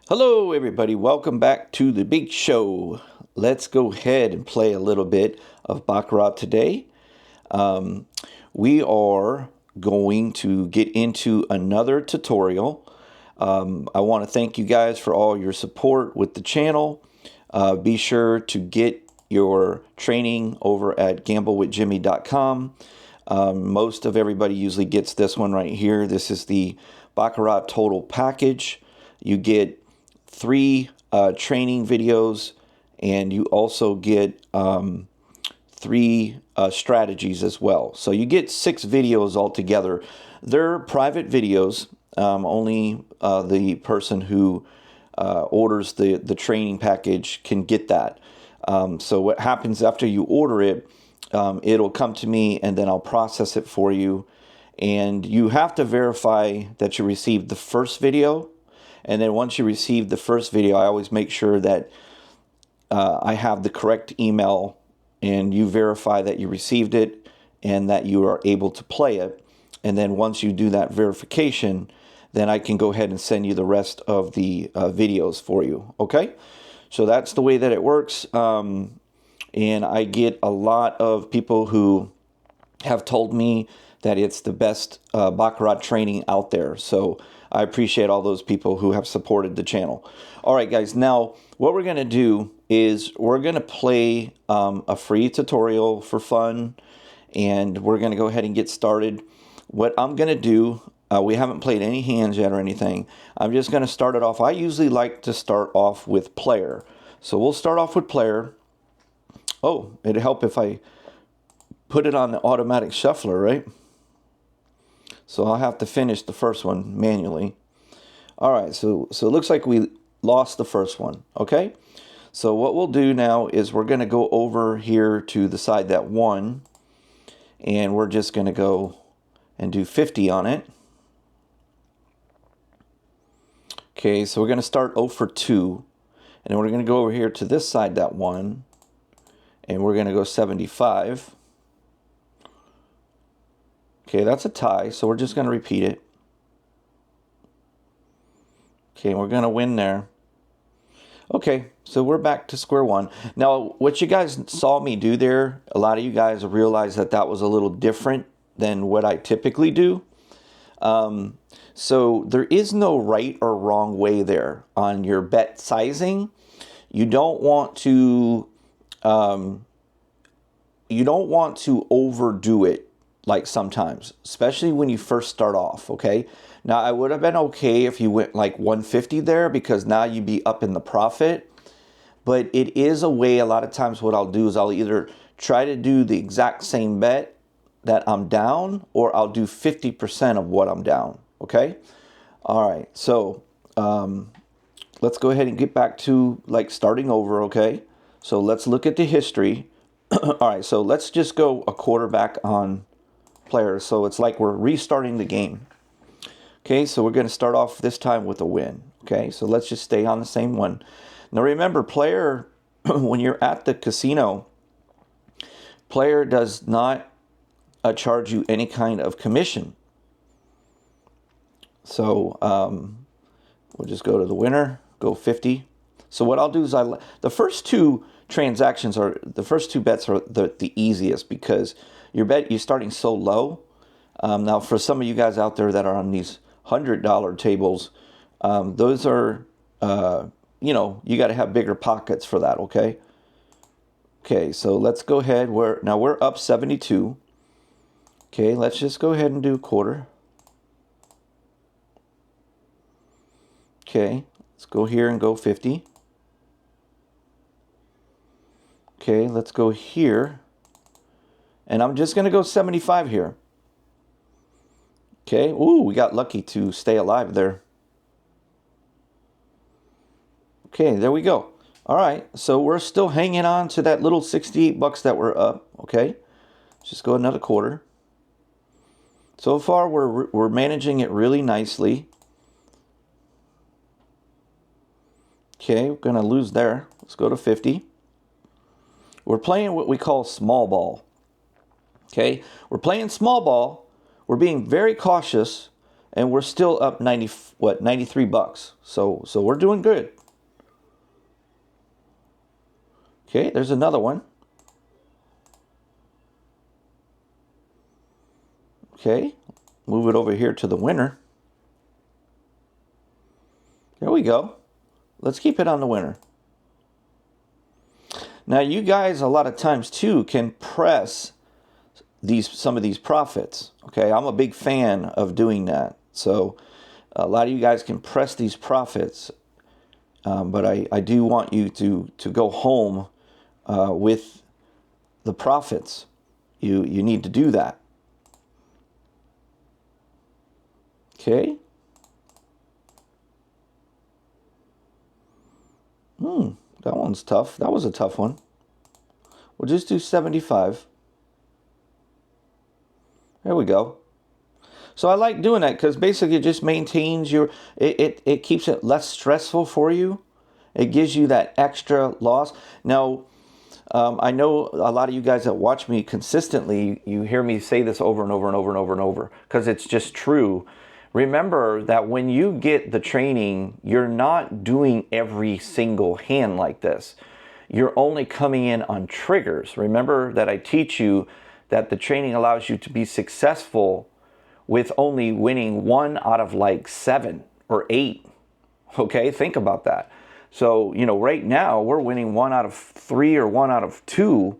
Hello everybody, welcome back to the big show. Let's go ahead and play a little bit of Baccarat today. We are going to get into another tutorial. I want to thank you guys for all your support with the channel. Be sure to get your training over at gamblewithjimmy.com. Most of everybody usually gets this one right here. This is the Baccarat Total Package. You get 3 training videos, and you also get 3 strategies as well. So you get 6 videos altogether. They're private videos. Only the person who orders the training package can get that. So what happens after you order it, it'll come to me and then I'll process it for you. And you have to verify that you received the first video. And then once you receive the first video, I always make sure that I have the correct email and you verify that you received it and that you are able to play it. And then once you do that verification, then I can go ahead and send you the rest of the videos for you. Okay? So that's the way that it works. And I get a lot of people who have told me that it's the best Baccarat training out there. So I appreciate all those people who have supported the channel. All right, guys. Now, what we're going to do is we're going to play a free tutorial for fun, and we're going to go ahead and get started. What I'm going to do, we haven't played any hands yet or anything. I'm just going to start it off. I usually like to start off with player. So we'll start off with player. Oh, it'd help if I put it on the automatic shuffler, right? So I'll have to finish the first one manually. All right, so it looks like we lost the first one, okay? So what we'll do now is we're going to go over here to the side that won, and we're just going to go and do 50 on it. Okay, so we're going to start 0 for 2, and then we're going to go over here to this side that won, and we're going to go 75. Okay, that's a tie, so we're just going to repeat it. Okay, we're going to win there. Okay, so we're back to square one. Now, what you guys saw me do there, a lot of you guys realize that that was a little different than what I typically do. So there is no right or wrong way there on your bet sizing. You don't want to overdo it. Like sometimes, especially when you first start off, okay? Now, I would have been okay if you went like 150 there because now you'd be up in the profit. But it is a way, a lot of times what I'll do is I'll either try to do the exact same bet that I'm down or I'll do 50% of what I'm down, okay? All right, so let's go ahead and get back to like starting over, okay? So let's look at the history. All right, so let's just go a quarterback on players, so it's like we're restarting the game. Okay, so we're going to start off this time with a win. Okay, so let's just stay on the same one. Now remember, player, when you're at the casino, player does not charge you any kind of commission. So we'll just go to the winner, go 50. So what I'll do is the first 2 transactions are the first 2 bets are the easiest because you're starting so low. Now, for some of you guys out there that are on these $100 tables, those are, you got to have bigger pockets for that, okay? Okay, so let's go ahead. Now we're up 72. Okay, let's just go ahead and do a quarter. Okay, let's go here and go 50. Okay, let's go here. And I'm just going to go 75 here. Okay. Ooh, we got lucky to stay alive there. Okay, there we go. All right. So we're still hanging on to that little 68 bucks that we're up. Okay. Just go another quarter. So far, we're managing it really nicely. Okay, we're going to lose there. Let's go to 50. We're playing what we call small ball. Okay, we're playing small ball. We're being very cautious, and we're still up 93 bucks. So we're doing good. Okay, there's another one. Okay, move it over here to the winner. There we go. Let's keep it on the winner. Now you guys a lot of times too can press some of these profits. Okay, I'm a big fan of doing that. So a lot of you guys can press these profits, but I do want you to go home with the profits. You need to do that. Okay. That one's tough. That was a tough one. We'll just do 75. There we go. So I like doing that because basically it just maintains it keeps it less stressful for you. It gives you that extra loss. Now, I know a lot of you guys that watch me consistently, you hear me say this over and over and over and over and over because it's just true. Remember that when you get the training, you're not doing every single hand like this. You're only coming in on triggers. Remember that I teach you that the training allows you to be successful with only winning 1 out of like 7 or 8. Okay, think about that. So, right now we're winning 1 out of 3 or 1 out of 2.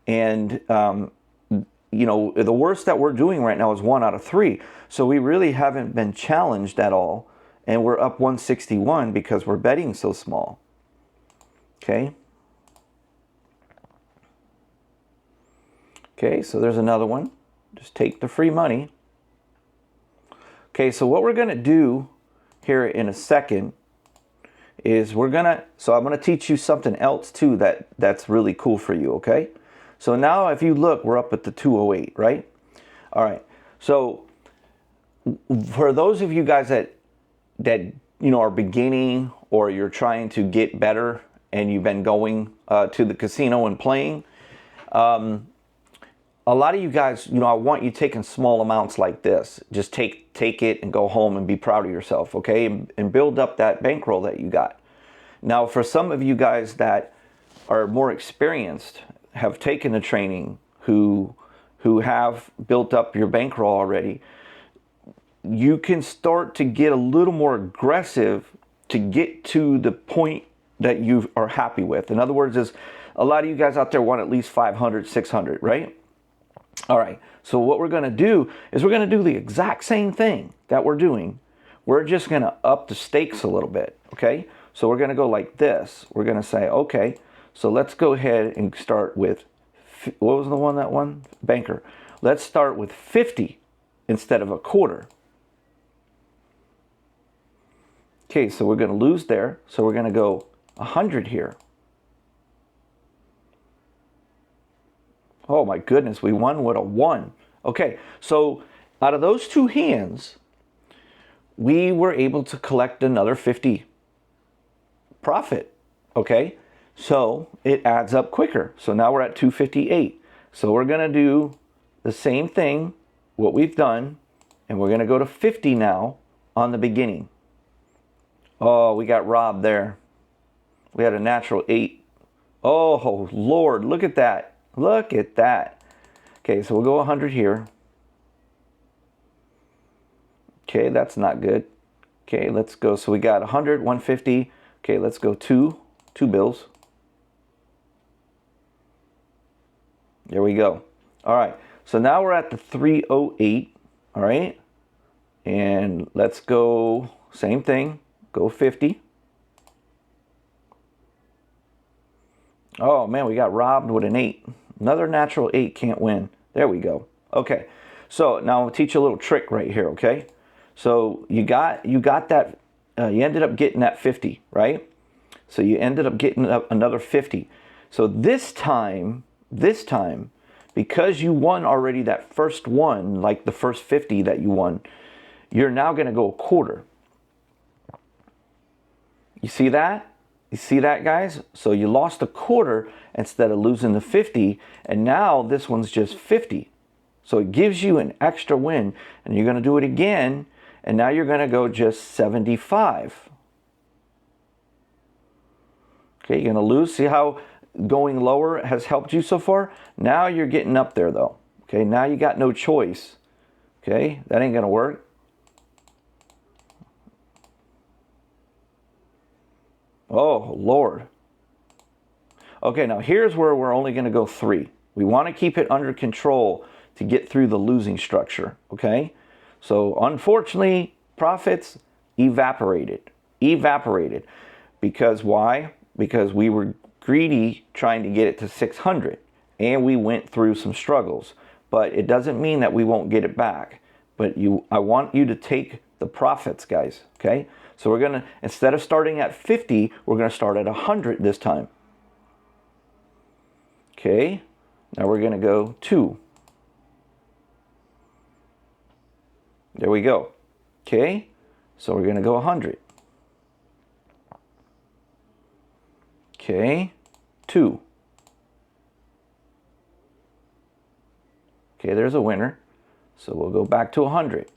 And, the worst that we're doing right now is 1 out of 3. So we really haven't been challenged at all. And we're up 161 because we're betting so small. Okay. Okay, so there's another one. Just take the free money. Okay, so what we're going to do here in a second is I'm going to teach you something else too that's really cool for you, okay? So now if you look, we're up at the 208, right? All right. So for those of you guys that are beginning or you're trying to get better and you've been going to the casino and playing, a lot of you guys, I want you taking small amounts like this. Just take it and go home and be proud of yourself, okay? And build up that bankroll that you got. Now, for some of you guys that are more experienced, have taken the training, who have built up your bankroll already, you can start to get a little more aggressive to get to the point that you are happy with. In other words, is a lot of you guys out there want at least 500, 600, right? All right, so what we're going to do is we're going to do the exact same thing that we're doing. We're just going to up the stakes a little bit, okay? So we're going to go like this. We're going to say, okay, so let's go ahead and start with, what was the one that won? Banker. Let's start with 50 instead of a quarter. Okay, so we're going to lose there. So we're going to go 100 here. Oh my goodness, we won with a 1. Okay, so out of those 2 hands, we were able to collect another 50 profit. Okay, so it adds up quicker. So now we're at 258. So we're going to do the same thing, what we've done, and we're going to go to 50 now on the beginning. Oh, we got robbed there. We had a natural 8. Oh, Lord, look at that. Look at that. Okay, so we'll go 100 here. Okay, that's not good. Okay, let's go. So we got 100, 150. Okay, let's go two bills. There we go. All right, so now we're at the 308. All right, and let's go, same thing, go 50. Oh man, we got robbed with an 8. Another natural 8 can't win. There we go. Okay, so now I'll teach you a little trick right here, okay? So you got that, you ended up getting that 50, right? So you ended up getting up another 50. So this time, because you won already that first one, like the first 50 that you won, you're now going to go a quarter. You see that? You see that, guys? So you lost a quarter instead of losing the 50, and now this one's just 50. So it gives you an extra win, and you're going to do it again, and now you're going to go just 75. Okay, you're going to lose. See how going lower has helped you so far? Now you're getting up there though. Okay, now you got no choice. Okay, that ain't going to work. Oh, Lord. Okay, now here's where we're only going to go 3. We want to keep it under control to get through the losing structure, okay? So unfortunately, profits evaporated. Evaporated. Because why? Because we were greedy trying to get it to 600, and we went through some struggles. But it doesn't mean that we won't get it back. But I want you to take the profits, guys, okay? So we're going to, instead of starting at 50, we're going to start at 100 this time. Okay, now we're going to go 2. There we go. Okay, so we're going to go 100. Okay, 2. Okay, there's a winner. So we'll go back to 100.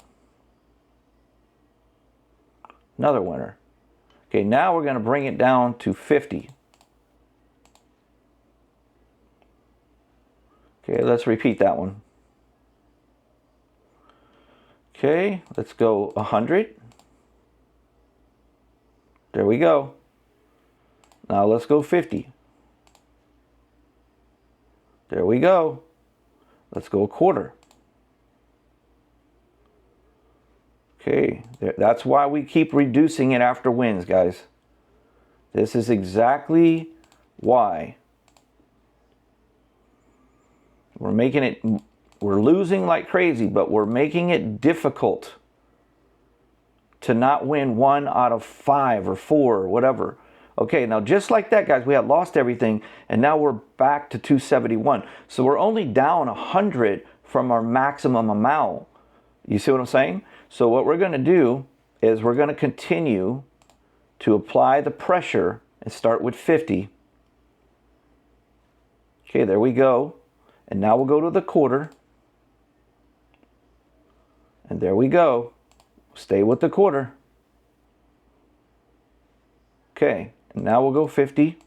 Another winner. Okay, now we're going to bring it down to 50. Okay, let's repeat that one. Okay, let's go 100. There we go. Now let's go 50. There we go. Let's go a quarter. Okay, that's why we keep reducing it after wins, guys. This is exactly why. We're losing like crazy, but we're making it difficult to not win 1 out of 5 or 4 or whatever. Okay, now just like that, guys, we had lost everything, and now we're back to 271. So we're only down 100 from our maximum amount. You see what I'm saying? So what we're going to do is we're going to continue to apply the pressure and start with 50. Okay, there we go. And now we'll go to the quarter. And there we go. Stay with the quarter. Okay, and now we'll go 50.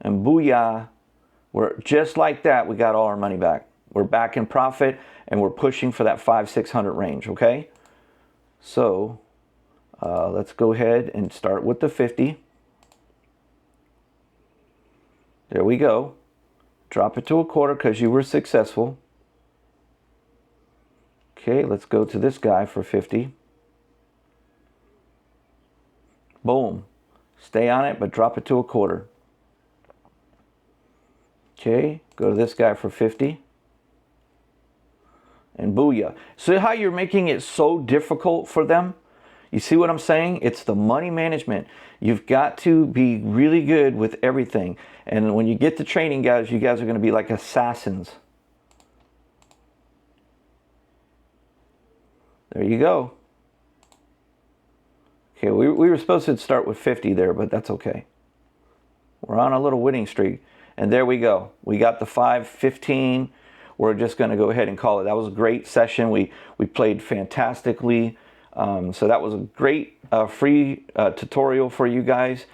And booyah. We're just like that, we got all our money back. We're back in profit, and we're pushing for that 500-600 range, okay? So let's go ahead and start with the 50. There we go. Drop it to a quarter because you were successful. Okay, let's go to this guy for 50. Boom. Stay on it, but drop it to a quarter. Okay, go to this guy for 50. And booyah. See how you're making it so difficult for them? You see what I'm saying? It's the money management. You've got to be really good with everything. And when you get to training, guys, you guys are going to be like assassins. There you go. Okay, we were supposed to start with 50 there, but that's okay. We're on a little winning streak. And there we go. We got the 5-15. We're just going to go ahead and call it. That was a great session. We played fantastically. So that was a great free tutorial for you guys.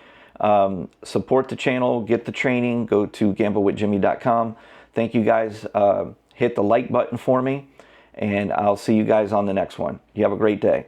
Support the channel, get the training, go to gamblewithjimmy.com. Thank you guys. Hit the like button for me, and I'll see you guys on the next one. You have a great day.